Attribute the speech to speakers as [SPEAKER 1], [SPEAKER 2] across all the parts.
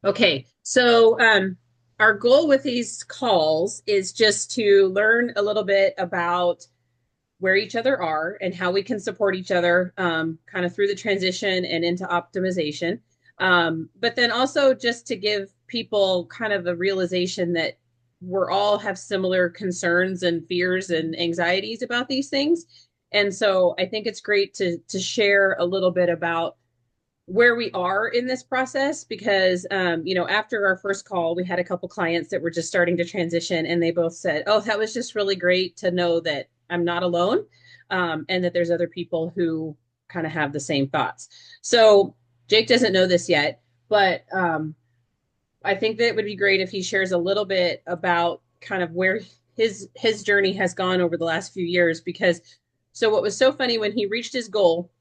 [SPEAKER 1] Okay, so our goal with these calls is just to learn a little bit about where each other are and how we can support each other kind of through the transition and into optimization. But then also just to give people kind of a realization that we're all have similar concerns and fears and anxieties about these things. And so I think it's great to share a little bit about where we are in this process because after our first call we had a couple clients that were just starting to transition and they both said, oh, that was just really great to know that I'm not alone, and that there's other people who kind of have the same thoughts. So Jake doesn't know this yet, but I think that it would be great if he shares a little bit about kind of where his journey has gone over the last few years. Because so what was so funny when he reached his goal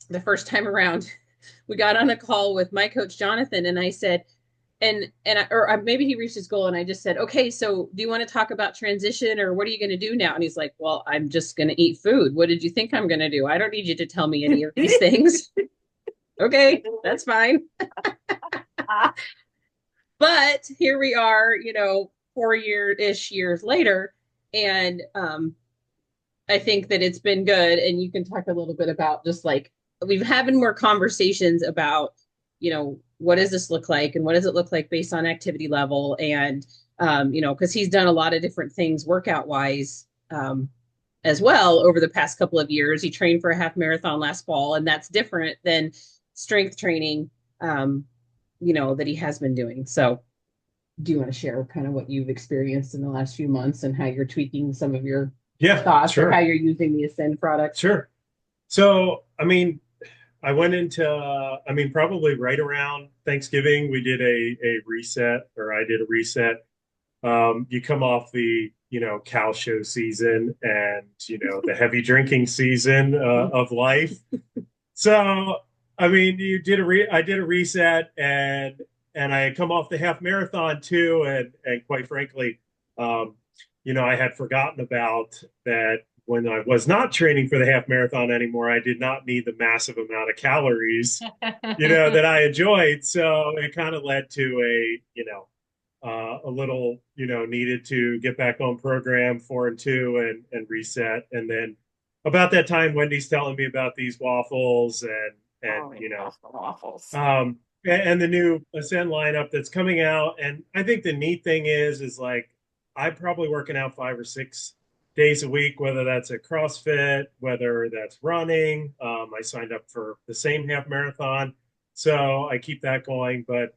[SPEAKER 1] the first time around, we got on a call with my coach Jonathan, and I said, or maybe he reached his goal, and I just said, okay, so do you want to talk about transition, or what are you going to do now? And he's like, well, I'm just going to eat food. What did you think I'm going to do? I don't need you to tell me any of these things. Okay, that's fine. But here we are, 4 years later, and I think that it's been good. And you can talk a little bit about just like we've having more conversations about, what does this look like and what does it look like based on activity level. And, because he's done a lot of different things workout wise as well over the past couple of years. He trained for a half marathon last fall, and that's different than strength training, that he has been doing. So, do you want to share kind of what you've experienced in the last few months and how you're tweaking some of your
[SPEAKER 2] Yeah,
[SPEAKER 1] thoughts or how
[SPEAKER 2] sure.
[SPEAKER 1] you're using the Ascend product?
[SPEAKER 2] Sure. So, I went into, probably right around Thanksgiving, we did a reset, or I did a reset. You come off the, cow show season and, the heavy drinking season of life. So, I did a reset, and I had come off the half marathon too, and quite frankly, um, I had forgotten about that when I was not training for the half marathon anymore. I did not need the massive amount of calories, that I enjoyed. So it kind of led to a little, needed to get back on program 4 and 2 and reset. And then about that time, Wendy's telling me about these waffles and
[SPEAKER 1] Oh, yeah, the waffles.
[SPEAKER 2] and the new Ascend lineup that's coming out. And I think the neat thing is like I'm probably working out 5 or 6 days a week, whether that's at CrossFit, whether that's running. I signed up for the same half marathon, so I keep that going. But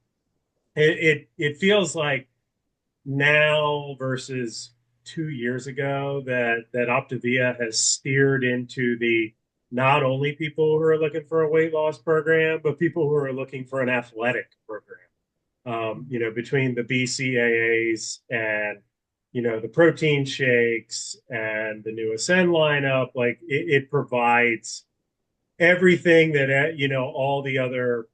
[SPEAKER 2] it feels like now versus 2 years ago that Optavia has steered into the not only people who are looking for a weight loss program, but people who are looking for an athletic program. Between the BCAAs and the protein shakes and the new Ascend lineup, like it provides everything that all the other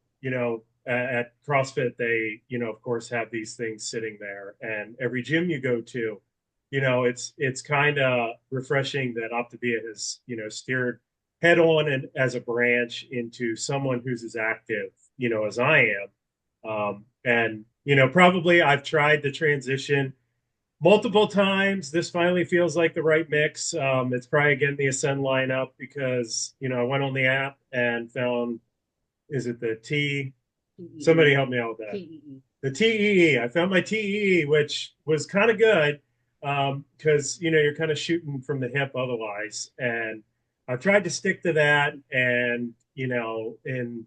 [SPEAKER 2] at CrossFit they of course have these things sitting there, and every gym you go to, it's kind of refreshing that Optavia has steered head on and as a branch into someone who's as active as I am, and probably I've tried the transition multiple times. This finally feels like the right mix. It's probably again the Ascend lineup because I went on the app and found, is it the T? Somebody
[SPEAKER 1] TEE.
[SPEAKER 2] help me out with that.
[SPEAKER 1] TEE.
[SPEAKER 2] The TEE. I found my TEE, which was kind of good because you're kind of shooting from the hip otherwise, and I've tried to stick to that. And in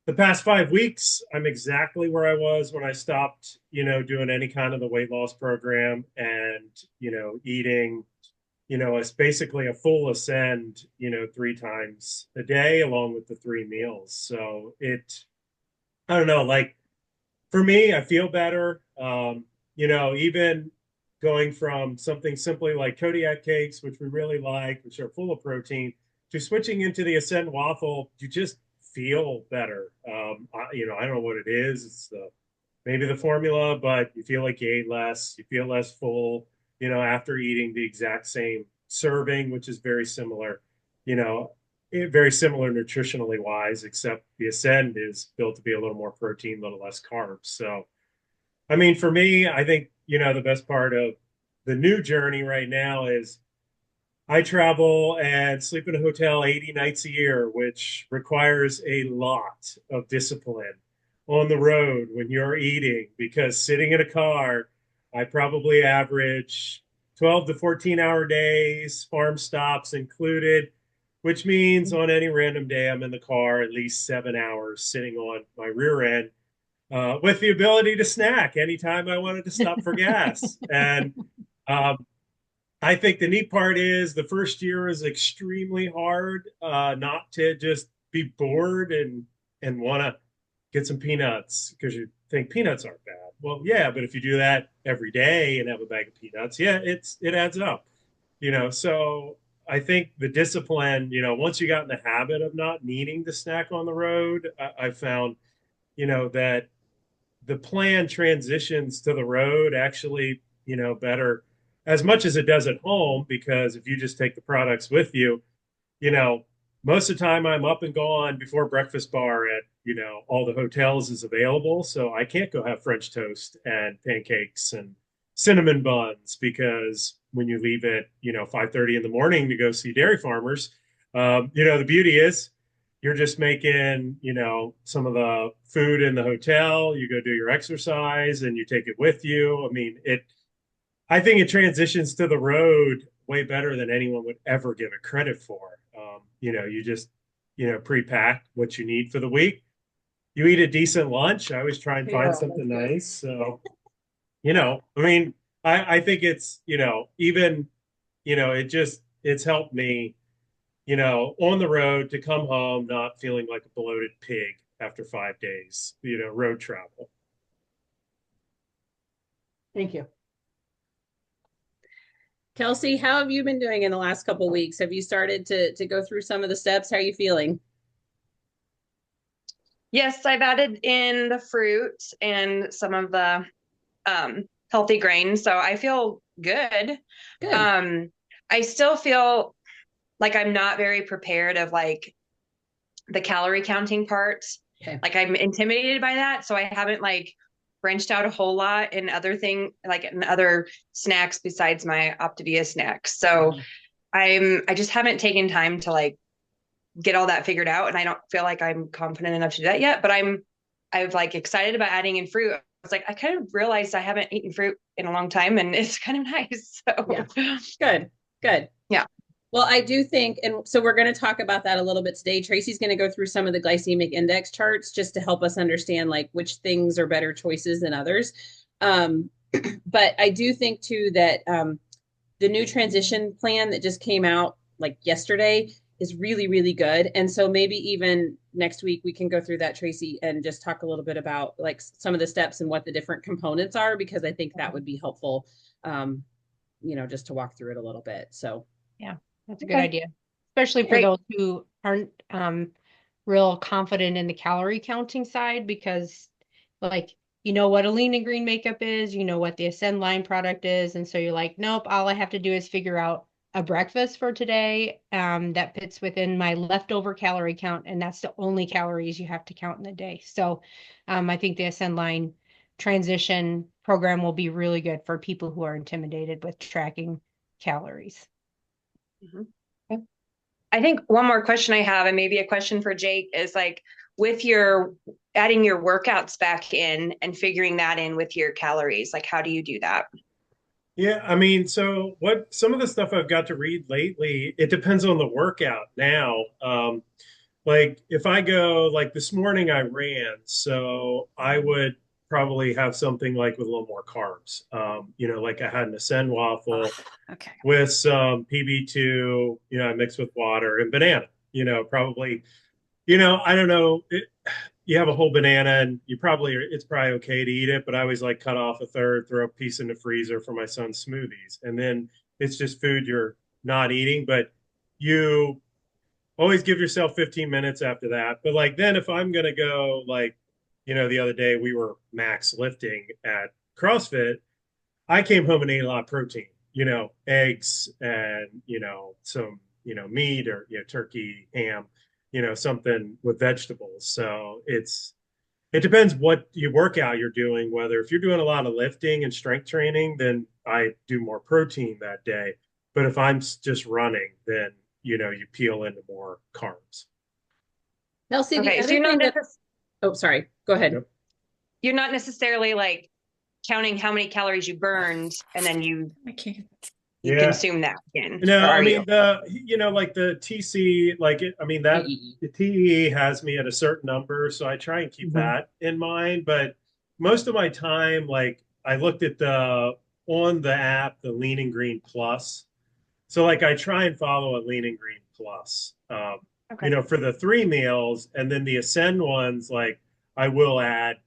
[SPEAKER 2] the past 5 weeks, I'm exactly where I was when I stopped, doing any kind of the weight loss program and, eating, it's basically a full Ascend, 3 times a day along with the 3 meals. So I don't know, like for me, I feel better. Even going from something simply like Kodiak cakes, which we really like, which are full of protein, to switching into the Ascend waffle, you just feel better. I don't know what it is. It's maybe the formula, but you feel like you ate less, you feel less full, after eating the exact same serving, which is very similar. You know, very similar nutritionally wise, except the Ascend is built to be a little more protein, a little less carbs. So, I mean, for me, I think, the best part of the new journey right now is I travel and sleep in a hotel 80 nights a year, which requires a lot of discipline on the road when you're eating, because sitting in a car, I probably average 12 to 14-hour days, farm stops included, which means on any random day, I'm in the car at least 7 hours sitting on my rear end, with the ability to snack anytime I wanted to stop for gas. And um, I think the neat part is the first year is extremely hard, not to just be bored and want to get some peanuts because you think peanuts aren't bad. Well, yeah, but if you do that every day and have a bag of peanuts, yeah, it adds up. So I think the discipline, once you got in the habit of not needing to snack on the road, I found, that the plan transitions to the road actually, better as much as it does at home, because if you just take the products with you, you know, most of the time I'm up and gone before breakfast bar at, all the hotels is available. So I can't go have French toast and pancakes and cinnamon buns, because when you leave at, 5:30 in the morning to go see dairy farmers, the beauty is you're just making, some of the food in the hotel, you go do your exercise and you take it with you. I mean, I think it transitions to the road way better than anyone would ever give it credit for. You just, pre-pack what you need for the week. You eat a decent lunch. I always try and find
[SPEAKER 1] Yeah,
[SPEAKER 2] something
[SPEAKER 1] that's good.
[SPEAKER 2] nice. So, I mean, I think it's, even, it's helped me, on the road to come home not feeling like a bloated pig after 5 days, road travel.
[SPEAKER 1] Thank you. Kelsey, how have you been doing in the last couple of weeks? Have you started to go through some of the steps? How are you feeling?
[SPEAKER 3] Yes, I've added in the fruit and some of the healthy grains, so I feel good.
[SPEAKER 1] Good.
[SPEAKER 3] Um, I still feel like I'm not very prepared of like the calorie counting part.
[SPEAKER 1] Okay.
[SPEAKER 3] Like I'm intimidated by that, so I haven't like branched out a whole lot in other like in other snacks besides my Optavia snacks. So
[SPEAKER 1] Mhm.
[SPEAKER 3] I just haven't taken time to like get all that figured out, and I don't feel like I'm confident enough to do that yet, but I've like excited about adding in fruit. I was like, I kind of realized I haven't eaten fruit in a long time and it's kind of nice.
[SPEAKER 1] Yeah.
[SPEAKER 3] So
[SPEAKER 1] Good. Good.
[SPEAKER 3] yeah.
[SPEAKER 1] Well, I do think, and so we're going to talk about that a little bit today. Tracy's going to go through some of the glycemic index charts just to help us understand like which things are better choices than others. Um, but I do think too that the new transition plan that just came out like yesterday is really, really good. And so maybe even next week we can go through that, Tracy, and just talk a little bit about like some of the steps and what the different components are, because I think that would be helpful, um, just to walk through it a little bit. So,
[SPEAKER 4] Yeah, that's a good
[SPEAKER 3] Okay,
[SPEAKER 4] idea, especially for
[SPEAKER 3] great.
[SPEAKER 4] those who aren't real confident in the calorie counting side, because like you know what a lean and green makeup is, you know what the Ascend line product is, and so you're like, nope, all I have to do is figure out a breakfast for today that fits within my leftover calorie count, and that's the only calories you have to count in the day. So I think the Ascend line transition program will be really good for people who are intimidated with tracking calories.
[SPEAKER 3] Mhm. Okay. I think one more question I have, and maybe a question for Jake, is like with your adding your workouts back in and figuring that in with your calories, like how do you do that?
[SPEAKER 2] Yeah, I mean, so what some of the stuff I've got to read lately, it depends on the workout now. Like if I go like this morning I ran, so I would probably have something like with a little more carbs. Like I had an Ascend waffle
[SPEAKER 3] Okay.
[SPEAKER 2] with some PB2, I mixed with water and banana, probably, I don't know. You have a whole banana and it's probably okay to eat it, but I always like cut off a third, throw a piece in the freezer for my son's smoothies. And then it's just food you're not eating, but you always give yourself 15 minutes after that. But like then if I'm gonna go like, the other day we were max lifting at CrossFit, I came home and ate a lot of protein, eggs and, some meat or, turkey, ham, something with vegetables. So it depends what you workout you're doing, whether if you're doing a lot of lifting and strength training, then I do more protein that day. But if I'm just running, then, you peel into more carbs.
[SPEAKER 1] Now, see, the
[SPEAKER 3] Okay, so
[SPEAKER 1] other thing that, oh, sorry, go ahead.
[SPEAKER 2] Yep.
[SPEAKER 3] you're not necessarily like counting how many calories you burned and then you
[SPEAKER 5] I can't.
[SPEAKER 3] you
[SPEAKER 2] Yeah.
[SPEAKER 3] consume that again.
[SPEAKER 2] No,
[SPEAKER 3] Or
[SPEAKER 2] I
[SPEAKER 3] are
[SPEAKER 2] mean
[SPEAKER 3] you?
[SPEAKER 2] like the TC, that
[SPEAKER 1] TEE.
[SPEAKER 2] the TE has me at a certain number, so I try and keep
[SPEAKER 3] Mhm.
[SPEAKER 2] that in mind. But most of my time, like I looked at the on the app, the Lean and Green Plus. So like I try and follow a Lean and Green Plus,
[SPEAKER 3] Okay.
[SPEAKER 2] for the 3 meals, and then the Ascend ones, like I will add,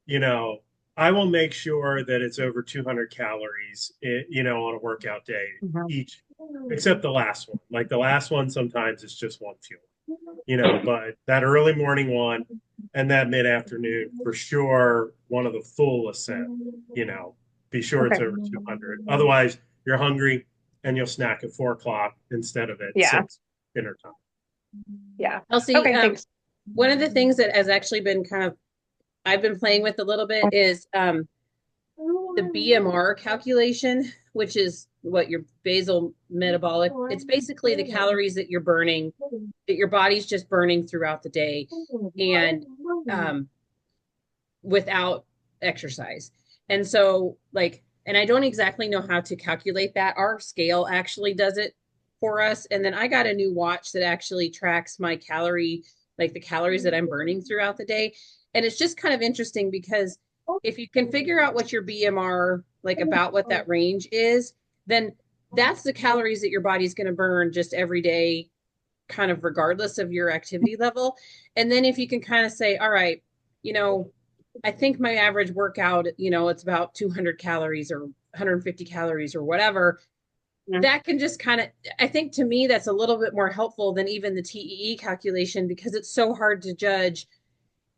[SPEAKER 2] you know, I will make sure that it's over 200 calories, on a workout day
[SPEAKER 3] Mhm.
[SPEAKER 2] each, except the last one. Like the last one, sometimes it's just one fuel, but that early morning one and that mid afternoon, for sure, one of the full Ascend, be sure it's
[SPEAKER 3] Okay.
[SPEAKER 2] over 200. Otherwise, you're hungry and you'll snack at 4 o'clock instead of at
[SPEAKER 3] Yeah.
[SPEAKER 2] 6 dinner time.
[SPEAKER 3] Yeah.
[SPEAKER 1] Elsie,
[SPEAKER 3] Okay, thanks.
[SPEAKER 1] one of the things that has actually been I've been playing with a little bit is the BMR calculation, which is what your basal metabolic. It's basically the calories that you're burning, that your body's just burning throughout the day, and without exercise. And so, and I don't exactly know how to calculate that. Our scale actually does it for us. And then I got a new watch that actually tracks my the calories that I'm burning throughout the day. And it's just kind of interesting because if you can figure out what your BMR, like about what that range is, then that's the calories that your body's going to burn just every day, kind of regardless of your activity level. And then if you can kind of say, all right, I think my average workout, it's about 200 calories or 150 calories or whatever. That can just kind of, I think to me, that's a little bit more helpful than even the TEE calculation, because it's so hard to judge.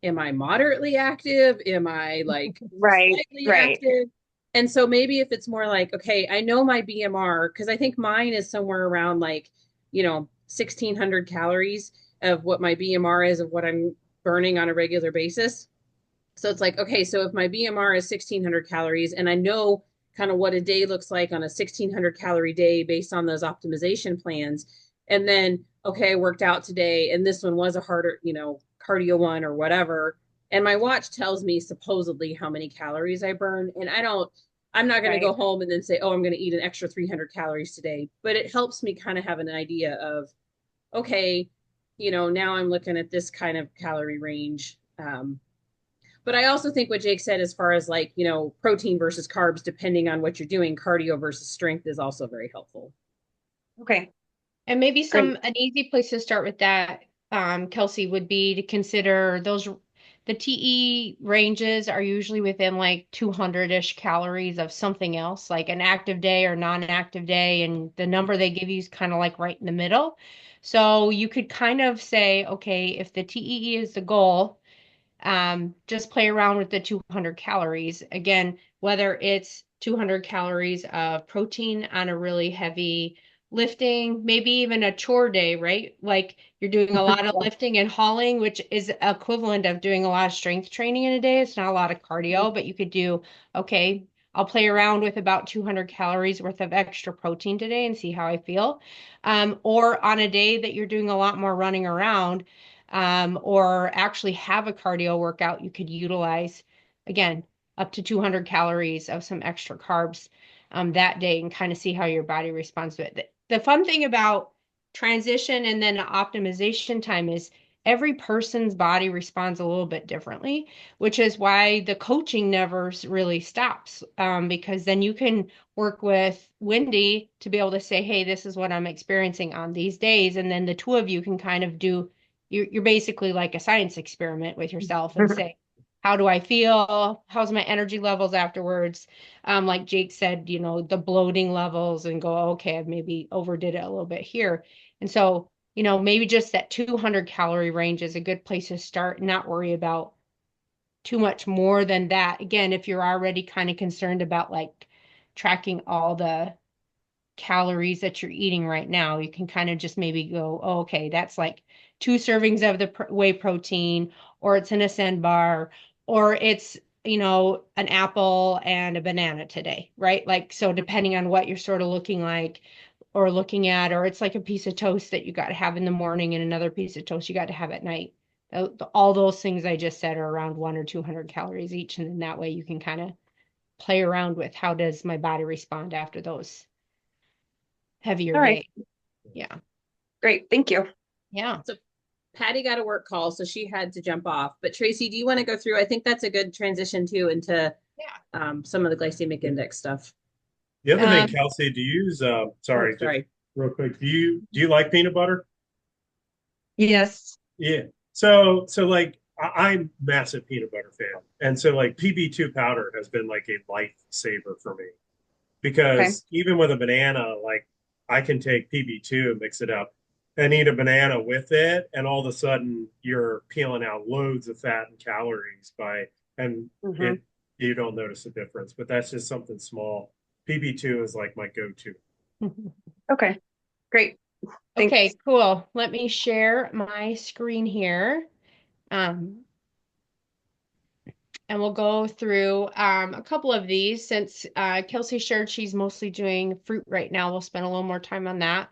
[SPEAKER 1] Am I moderately active? Am I
[SPEAKER 3] Right.
[SPEAKER 1] slightly
[SPEAKER 3] Right.
[SPEAKER 1] active? And so maybe if it's more like, okay, I know my BMR, because I think mine is somewhere around 1,600 calories of what my BMR is, of what I'm burning on a regular basis. So it's like, okay, so if my BMR is 1,600 calories and I know kind of what a day looks like on a 1,600 calorie day based on those optimization plans, and then, okay, I worked out today and this one was a harder, cardio one or whatever, and my watch tells me supposedly how many calories I burn. And I'm not going to go home and then say, oh, I'm going to eat an extra 300 calories today. But it helps me kind of have an idea of, okay, now I'm looking at this kind of calorie range. But I also think what Jake said, as far as protein versus carbs, depending on what you're doing, cardio versus strength, is also very helpful.
[SPEAKER 3] Okay.
[SPEAKER 4] And maybe an easy place to start with that, Kelsey, would be to consider the TE ranges are usually within 200-ish calories of something else, like an active day or non-active day. And the number they give you is kind of right in the middle. So you could kind of say, okay, if the TEE is the goal, just play around with the 200 calories. Again, whether it's 200 calories of protein on a really heavy lifting, maybe even a chore day, right? Like you're doing a lot of lifting and hauling, which is equivalent of doing a lot of strength training in a day. It's not a lot of cardio, but you could do, okay, I'll play around with about 200 calories worth of extra protein today and see how I feel. Or on a day that you're doing a lot more running around, or actually have a cardio workout, you could utilize, again, up to 200 calories of some extra carbs that day and kind of see how your body responds to it. The fun thing about transition and then optimization time is every person's body responds a little bit differently, which is why the coaching never really stops, because then you can work with Wendy to be able to say, hey, this is what I'm experiencing on these days. And then the two of you can kind of do, you're basically like a science experiment with yourself and say, how do I feel? How's my energy levels afterwards? Like Jake said, the bloating levels, and go, okay, I maybe overdid it a little bit here. And so, maybe just that 200 calorie range is a good place to start, not worry about too much more than that. Again, if you're already kind of concerned about tracking all the calories that you're eating right now. You can kind of just maybe go, oh, okay, that's like 2 servings of the whey protein, or it's an Ascend bar, or it's, an apple and a banana today, right? Like, so depending on what you're sort of looking like or looking at, or it's like a piece of toast that you got to have in the morning and another piece of toast you got to have at night. All those things I just said are around 1 or 200 calories each. And then that way you can kind of play around with how does my body respond after those heavier
[SPEAKER 3] All right.
[SPEAKER 4] days. Yeah.
[SPEAKER 3] Great. Thank you.
[SPEAKER 4] Yeah.
[SPEAKER 1] So Patty got a work call, so she had to jump off. But Tracy, do you want to go through? I think that's a good transition too into some of the glycemic index stuff.
[SPEAKER 2] The other thing, Kelsey, do you use sorry,
[SPEAKER 1] sorry.
[SPEAKER 2] real quick, do you like peanut butter?
[SPEAKER 3] Yes.
[SPEAKER 2] Yeah. So like I'm massive peanut butter fan. And so like PB2 powder has been like a lifesaver for me because even with a banana, like I can take PB2 and mix it up and eat a banana with it, and all of a sudden you're peeling out loads of fat and calories and it you don't notice a difference, but that's just something small. PB2 is like my go-to.
[SPEAKER 3] Okay. Great. Thanks.
[SPEAKER 4] Okay, cool. Let me share my screen here. And we'll go through a couple of these since Kelsey shared she's mostly doing fruit right now. We'll spend a little more time on that.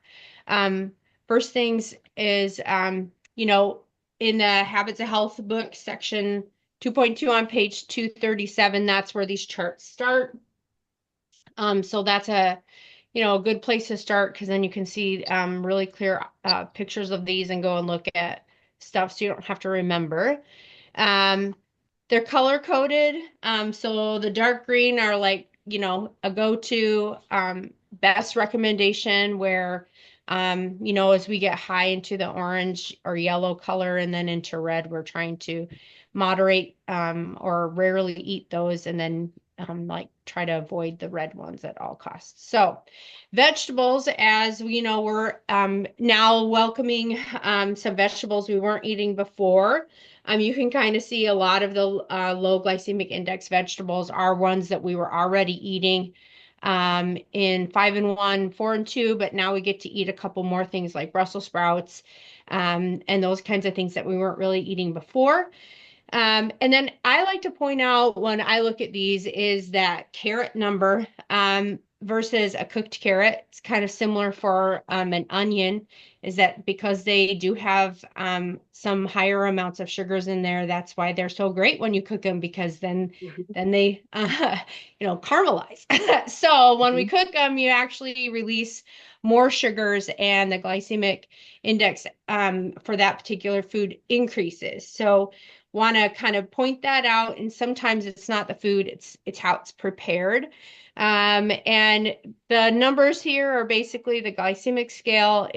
[SPEAKER 4] First things is, in the Habits of Health book, section 2.2 on page 237, that's where these charts start. So that's a good place to start because then you can see really clear pictures of these and go and look at stuff so you don't have to remember. They're color coded. So the dark green are like, a go-to best recommendation where, as we get high into the orange or yellow color and then into red, we're trying to moderate or rarely eat those and then like try to avoid the red ones at all costs. So vegetables, as we know, we're now welcoming some vegetables we weren't eating before. You can kind of see a lot of the low glycemic index vegetables are ones that we were already eating in 5-in-1, 4-in-2, but now we get to eat a couple more things like Brussels sprouts and those kinds of things that we weren't really eating before. And then I like to point out when I look at these is that carrot number versus a cooked carrot. It's kind of similar for an onion, is that because they do have some higher amounts of sugars in there. That's why they're so great when you cook them, because then they caramelize. So when we cook them, you actually release more sugars and the glycemic index for that particular food increases. So want to kind of point that out. And sometimes it's not the food, it's how it's prepared. And the numbers here are basically the glycemic scale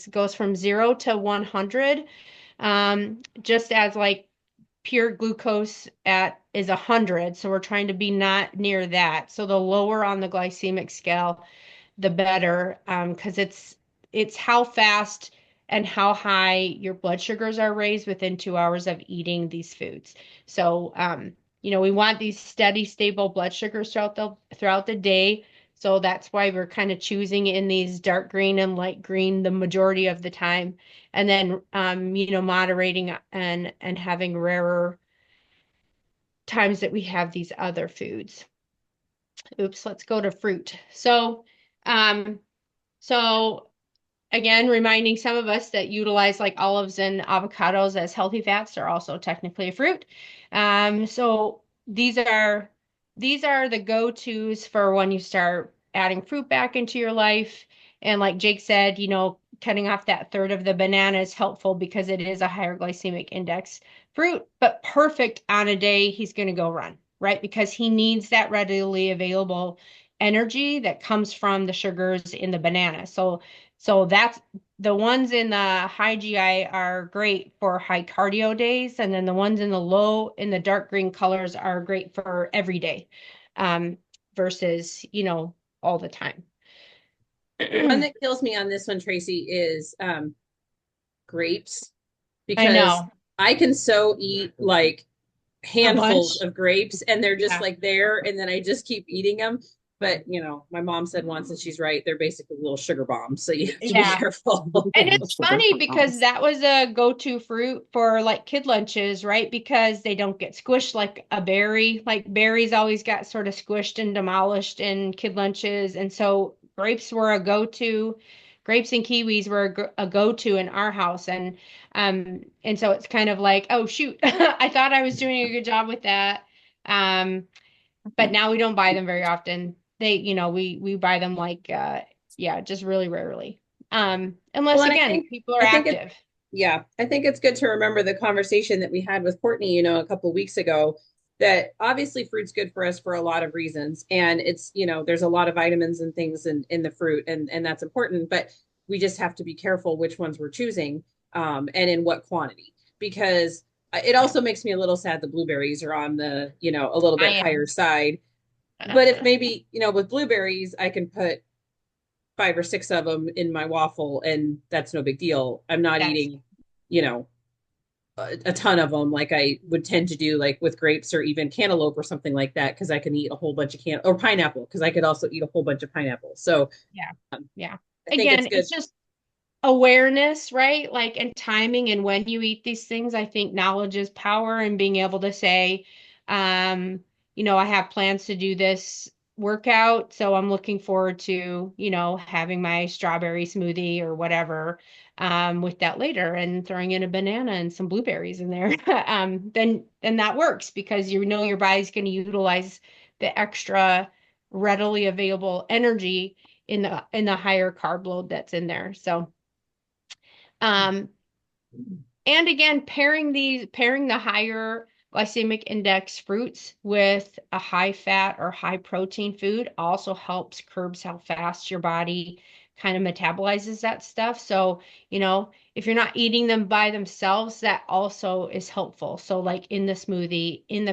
[SPEAKER 4] goes from 0 to 100, just as like pure glucose is 100. So we're trying to be not near that. So the lower on the glycemic scale, the better, because it's how fast and how high your blood sugars are raised within 2 hours of eating these foods. So, we want these steady, stable blood sugars throughout the day. So that's why we're kind of choosing in these dark green and light green the majority of the time. And then, moderating and having rarer times that we have these other foods. Oops, let's go to fruit. So again, reminding some of us that utilize like olives and avocados as healthy fats are also technically a fruit. So these are the go-tos for when you start adding fruit back into your life. And like Jake said, cutting off that third of the banana is helpful because it is a higher glycemic index fruit, but perfect on a day he's going to go run, right? Because he needs that readily available energy that comes from the sugars in the banana. So that's the ones in the high GI are great for high cardio days. And then the ones in the dark green colors are great for every day versus, all the time.
[SPEAKER 1] One that kills me on this one, Tracy, is grapes.
[SPEAKER 4] I know.
[SPEAKER 1] I can so eat like handfuls of grapes and they're just like there, and then I just keep eating them. But my mom said once, and she's right, they're basically little sugar bombs. So you have to be
[SPEAKER 4] Yeah.
[SPEAKER 1] careful.
[SPEAKER 4] And it's funny because that was a go-to fruit for like kid lunches, right? Because they don't get squished like a berry. Like berries always got sort of squished and demolished in kid lunches. And so grapes were a go-to. Grapes and kiwis were a go-to in our house. And so it's kind of like, oh shoot, I thought I was doing a good job with that. But now we don't buy them very often. We buy them like yeah, just really rarely.
[SPEAKER 1] Well,
[SPEAKER 4] Unless
[SPEAKER 1] and
[SPEAKER 4] again, people are
[SPEAKER 1] I think it,
[SPEAKER 4] active.
[SPEAKER 1] yeah, I think it's good to remember the conversation that we had with Courtney, a couple of weeks ago, that obviously fruit's good for us for a lot of reasons. And it's, there's a lot of vitamins and things in the fruit, and that's important, but we just have to be careful which ones we're choosing, and in what quantity, because it also makes me a little sad the blueberries are on the, a little
[SPEAKER 4] I
[SPEAKER 1] bit higher
[SPEAKER 4] am.
[SPEAKER 1] side. But if maybe, with blueberries, I can put 5 or 6 of them in my waffle, and that's no big deal. I'm not
[SPEAKER 4] That's
[SPEAKER 1] eating, you know, a ton of them like I would tend to do, like with grapes or even cantaloupe or something like that, because I can eat a whole bunch of or pineapple, because I could also eat a whole bunch of pineapple. So
[SPEAKER 4] yeah, yeah.
[SPEAKER 1] I think it's
[SPEAKER 4] Again,
[SPEAKER 1] good.
[SPEAKER 4] it's just awareness, right? Like, and timing and when you eat these things. I think knowledge is power, and being able to say, um, I have plans to do this workout, so I'm looking forward to, having my strawberry smoothie or whatever, with that later, and throwing in a banana and some blueberries in there. Then that works because your body's going to utilize the extra readily available energy in the higher carb load that's in there. So um, and again, pairing the higher glycemic index fruits with a high fat or high protein food also helps curbs how fast your body kind of metabolizes that stuff. So, if you're not eating them by themselves, that also is helpful. So like in the smoothie, in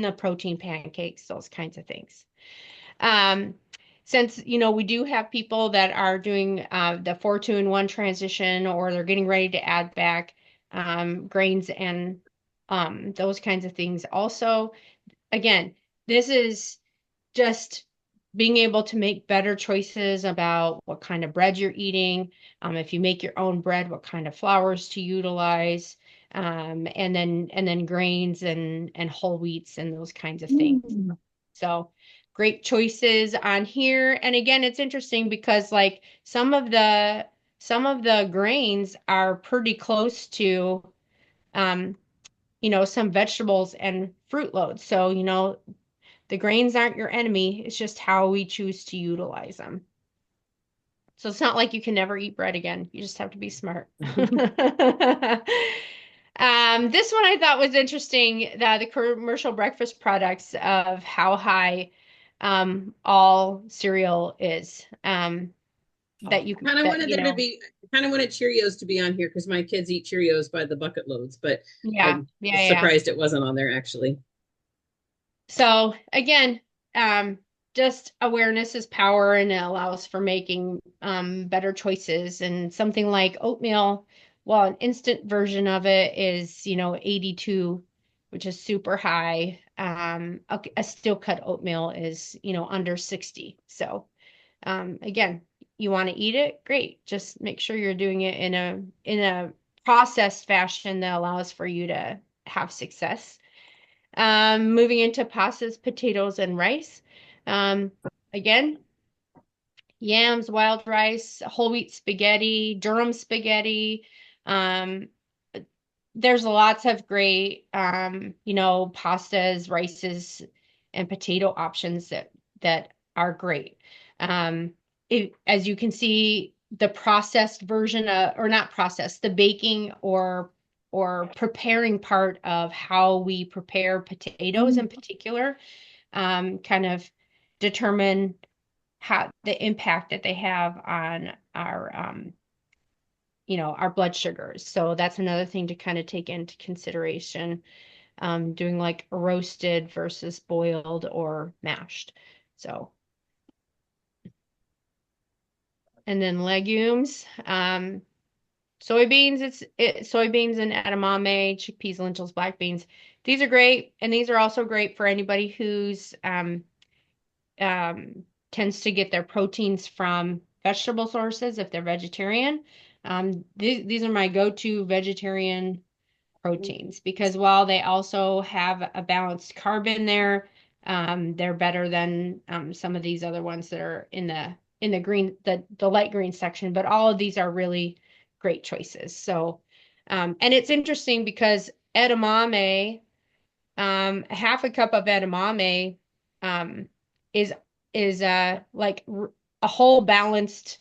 [SPEAKER 4] the protein pancakes, those kinds of things. Um, since we do have people that are doing the 4-2-in-1 transition, or they're getting ready to add back grains and those kinds of things. Also, again, this is just being able to make better choices about what kind of bread you're eating. If you make your own bread, what kind of flours to utilize, and then grains and whole wheats and those kinds of things. So great choices on here. And again, it's interesting because like some of the grains are pretty close to um, some vegetables and fruit loads. So, the grains aren't your enemy. It's just how we choose to utilize them. So it's not like you can never eat bread again. You just have to be smart. This one I thought was interesting, the commercial breakfast products of how high all cereal is. That you
[SPEAKER 1] Kind of
[SPEAKER 4] that
[SPEAKER 1] wanted
[SPEAKER 4] you
[SPEAKER 1] there to
[SPEAKER 4] know,
[SPEAKER 1] be, kind of wanted Cheerios to be on here because my kids eat Cheerios by the bucket loads, but
[SPEAKER 4] yeah,
[SPEAKER 1] I'm
[SPEAKER 4] yeah, yeah.
[SPEAKER 1] surprised it wasn't on there actually.
[SPEAKER 4] So again, just awareness is power, and it allows for making better choices. And something like oatmeal, well, an instant version of it is, 82, which is super high. A steel cut oatmeal is, under 60. So again, you want to eat it, great. Just make sure you're doing it in a processed fashion that allows for you to have success. Moving into pastas, potatoes, and rice. Um, Again, yams, wild rice, whole wheat spaghetti, durum spaghetti. Um, there's lots of great, pastas, rices, and potato options that are great. As you can see, the processed version or not processed, the baking or preparing part of how we prepare potatoes in particular, kind of determine how the impact that they have on our blood sugars. So that's another thing to kind of take into consideration, doing like roasted versus boiled or mashed. So, and then legumes, soybeans, soybeans and edamame, chickpeas, lentils, black beans. These are great, and these are also great for anybody who's um, tends to get their proteins from vegetable sources if they're vegetarian. These are my go-to vegetarian proteins because while they also have a balanced carb in there, they're better than some of these other ones that are in the green, the light green section. But all of these are really great choices. So, and it's interesting because edamame, half a cup of edamame, um, is like a whole balanced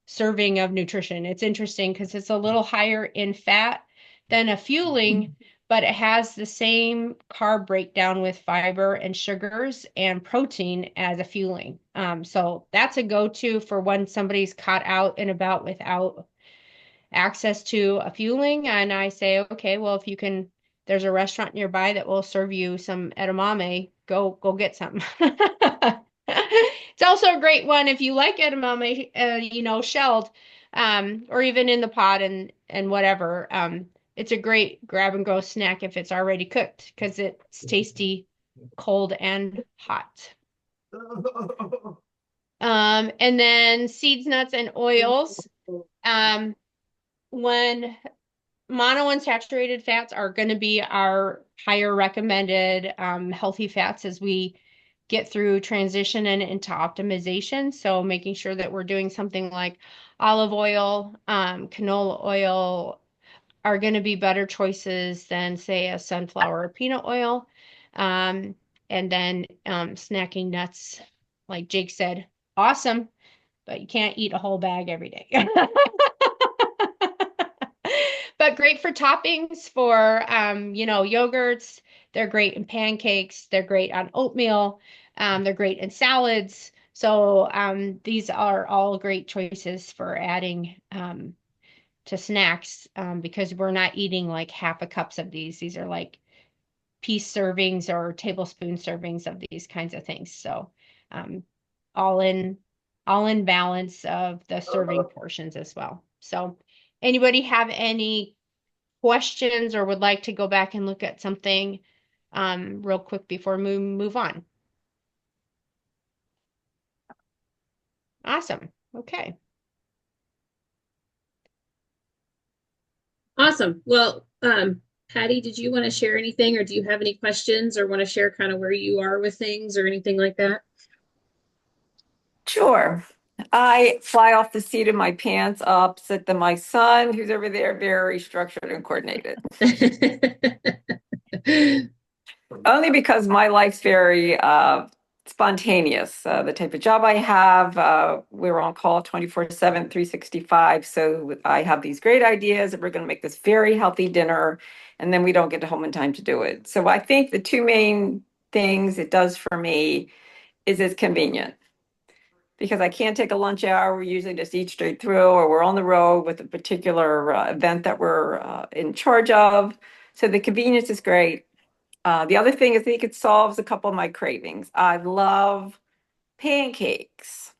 [SPEAKER 4] serving of nutrition. It's interesting because it's a little higher in fat than a fueling, but it has the same carb breakdown with fiber and sugars and protein as a fueling. So that's a go-to for when somebody's caught out and about without access to a fueling. And I say, okay, well, if you can, there's a restaurant nearby that will serve you some edamame, go get some. It's also a great one if you like edamame, shelled, or even in the pot and whatever. It's a great grab and go snack if it's already cooked because it's tasty, cold and hot. And then seeds, nuts, and oils. When monounsaturated fats are going to be our higher recommended healthy fats as we get through transition and into optimization. So making sure that we're doing something like olive oil, canola oil are going to be better choices than say a sunflower or peanut oil. And then snacking nuts, like Jake said, awesome, but you can't eat a whole bag every day. But great for toppings for, yogurts. They're great in pancakes. They're great on oatmeal. They're great in salads. So these are all great choices for adding to snacks because we're not eating like half a cups of these. These are like piece servings or tablespoon servings of these kinds of things. So all in balance of the serving portions as well. So anybody have any questions or would like to go back and look at something real quick before we move on? Awesome. Okay.
[SPEAKER 1] Awesome. Well, Patty, did you want to share anything or do you have any questions or want to share kind of where you are with things or anything like that?
[SPEAKER 5] Sure. I fly off the seat of my pants opposite to my son, who's over there, very structured and coordinated. Only because my life's very spontaneous. The type of job I have, we're on call 24/7, 365. So I have these great ideas that we're going to make this very healthy dinner, and then we don't get home in time to do it. So I think the two main things it does for me is it's convenient. Because I can't take a lunch hour, we usually just eat straight through, or we're on the road with a particular event that we're in charge of. So the convenience is great. The other thing is I think it solves a couple of my cravings. I love pancakes,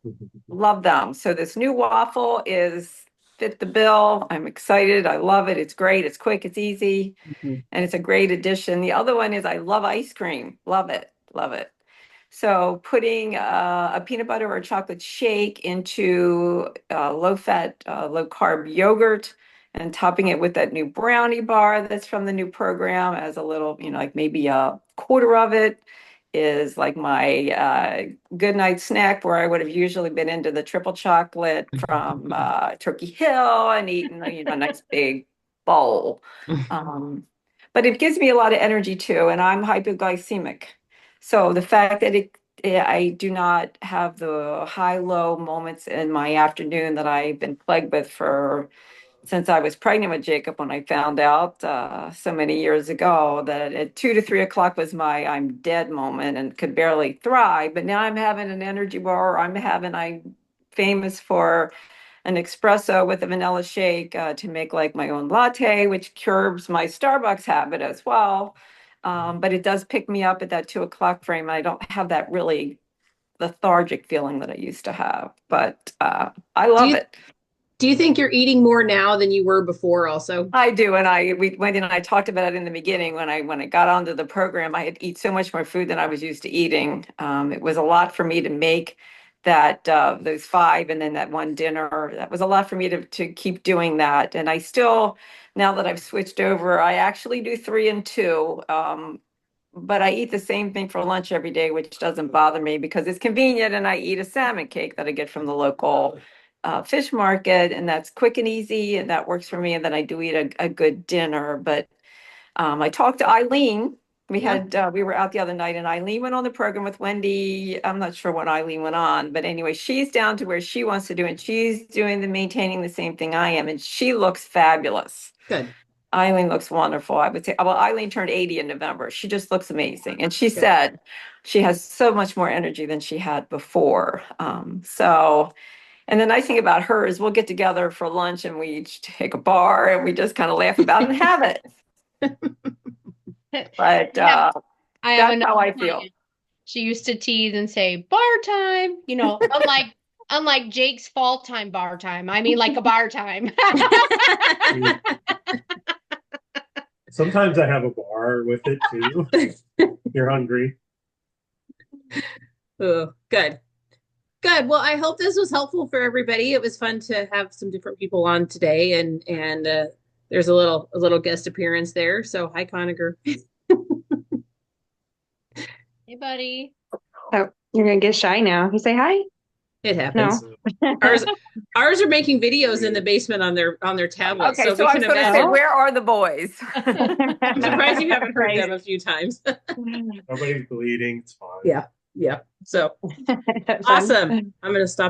[SPEAKER 5] love them. So this new waffle is fit the bill. I'm excited. I love it. It's great. It's quick. It's easy. And it's a great addition. The other one is I love ice cream. Love it. Love it. So putting a peanut butter or chocolate shake into low-fat, low-carb yogurt and topping it with that new brownie bar that's from the new program as a little, like maybe a quarter of it is like my good night snack where I would have usually been into the triple chocolate from Turkey Hill and eaten, a nice big bowl. But it gives me a lot of energy too, and I'm hypoglycemic. So the fact that I do not have the high-low moments in my afternoon that I've been plagued with since I was pregnant with Jacob when I found out so many years ago that at 2 to 3 o'clock was my I'm dead moment and could barely thrive. But now I'm having an energy bar. I'm famous for an espresso with a vanilla shake to make like my own latte, which curbs my Starbucks habit as well. But it does pick me up at that 2 o'clock frame. I don't have that really lethargic feeling that I used to have, but I love it.
[SPEAKER 1] Do you think you're eating more now than you were before also?
[SPEAKER 5] I do. And Wendy and I talked about it in the beginning when I got onto the program, I had eat so much more food than I was used to eating. It was a lot for me to make that those 5 and then that one dinner. That was a lot for me to keep doing that. And I still, now that I've switched over, I actually do 3 and 2. But I eat the same thing for lunch every day, which doesn't bother me because it's convenient. And I eat a salmon cake that I get from the local fish market, and that's quick and easy, and that works for me. And then I do eat a good dinner. But I talked to Eileen. We were out the other night, and Eileen went on the program with Wendy. I'm not sure when Eileen went on, but anyway, she's down to where she wants to do it. She's doing maintaining the same thing I am, and she looks fabulous.
[SPEAKER 1] Good.
[SPEAKER 5] Eileen looks wonderful. I would say, well, Eileen turned 80 in November. She just looks amazing. And she said she has so much more energy than she had before. And the nice thing about her is we'll get together for lunch and we each take a bar and we just kind of laugh about it and have it. But
[SPEAKER 4] I have
[SPEAKER 5] that's how I
[SPEAKER 4] another
[SPEAKER 5] feel.
[SPEAKER 4] client. She used to tease and say, bar time, unlike Jake's fall time bar time. I mean, like a bar time.
[SPEAKER 2] Sometimes I have a bar with it too. You're hungry.
[SPEAKER 1] Oh, good. Good. Well, I hope this was helpful for everybody. It was fun to have some different people on today, and there's a little guest appearance there. So hi, Conacher.
[SPEAKER 4] Hey, buddy.
[SPEAKER 3] Oh, you're gonna get shy now. You say hi.
[SPEAKER 1] It happens.
[SPEAKER 3] No.
[SPEAKER 1] Ours are making videos in the basement on their tablets.
[SPEAKER 5] Okay, so I was going to say, where are the boys?
[SPEAKER 1] I'm surprised you haven't heard them a few times.
[SPEAKER 2] Nobody's bleeding. It's fine.
[SPEAKER 1] Yeah. So awesome. I'm going to stop